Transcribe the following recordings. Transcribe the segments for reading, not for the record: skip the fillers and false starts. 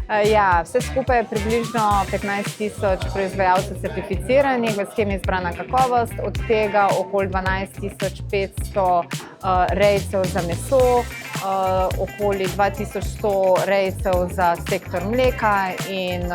Ja, vse skupaj je približno 15.000 proizvajalcev certificiranih, v shemi izbrana kakovost, od tega okoli 12.500 rejcev za meso, okoli 2100 rejcev za sektor mleka in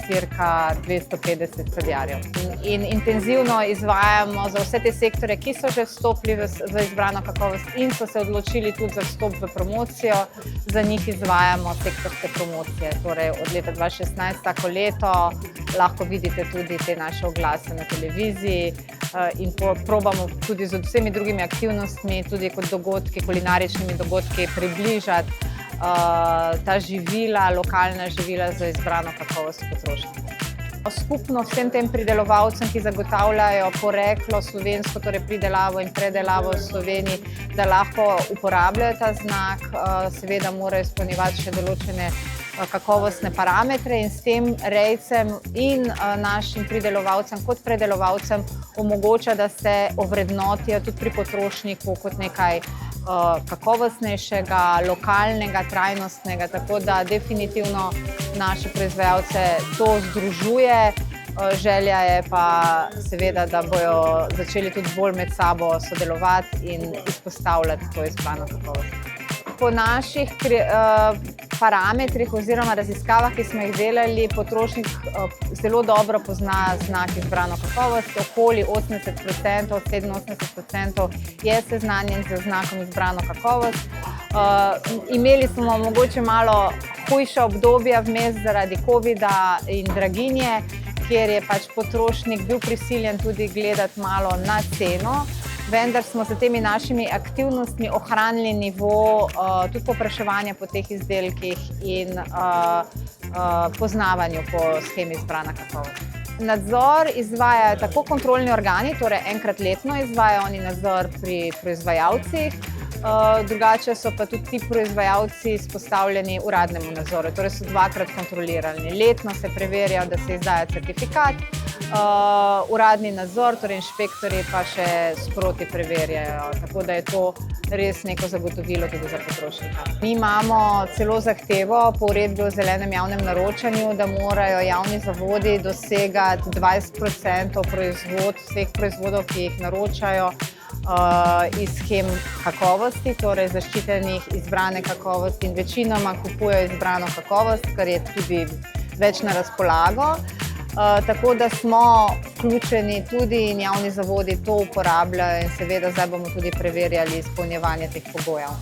cirka 250 sadjarjev. In intenzivno izvajamo za vse te sektore, ki so že vstopili v izbrano kakovost in so se odločili tudi za vstop v promocijo, za njih izvajamo sektorske promocije. Torej od leta 2016 vsako leto lahko vidite tudi te naše oglase na televiziji in probamo tudi z vsemi drugimi aktivnostmi, tudi kot dogodki, kulinaričnimi dogodki, približati ta živila, lokalna živila za izbrano kakovost potrošnje. Skupno vsem tem pridelovalcem, ki zagotavljajo poreklo slovensko, torej pridelavo in predelavo v Sloveniji, da lahko uporabljajo ta znak, seveda morajo izpolnjevati še določene kakovostne parametre in s tem rejcem in našim pridelovalcem kot predelovalcem omogoča, da se ovrednotijo tudi pri potrošniku kot nekaj kakovostnejšega, lokalnega, trajnostnega, tako da definitivno naše proizvajalce to združuje. Želja je pa seveda, da bojo začeli tudi bolj med sabo sodelovati in izpostavljati to izbrano kakovost. Po naših parametrih oziroma raziskavah, ki smo jih delali, potrošnik zelo dobro pozna znak izbrano kakovost, okoli 80%, 87% je seznanjen z znakom izbrano kakovost. Imeli smo mogoče malo hujša obdobja vmes zaradi covida in draginje, kjer je pač potrošnik bil prisiljen tudi gledati malo na ceno, vendar smo s temi našimi aktivnostmi ohranili nivo tudi povpraševanja po teh izdelkih in poznavanju po shemi izbrana kakovost. Nadzor izvajajo tako kontrolni organi, torej enkrat letno izvajajo oni nadzor pri proizvajalcih, drugače so pa tudi ti proizvajalci izpostavljeni uradnemu nadzoru, torej so dvakrat kontrolirani. Letno se preverja, da se izdaja certifikat, uradni nadzor, torej inšpektorji pa še sproti preverjajo, tako da je to res neko zagotovilo tudi za potrošnika. Mi imamo celo zahtevo po uredbi o zelenem javnem naročanju, da morajo javni zavodi dosegati 20% vseh proizvodov, ki jih naročajo, iz shem kakovosti, torej zaščitenih izbrane kakovosti in večinoma kupujejo izbrano kakovost, kar je tudi več na razpolago. Tako da smo vključeni tudi in javni zavodi to uporabljajo in seveda zdaj bomo tudi preverjali izpolnjevanje teh pogojev.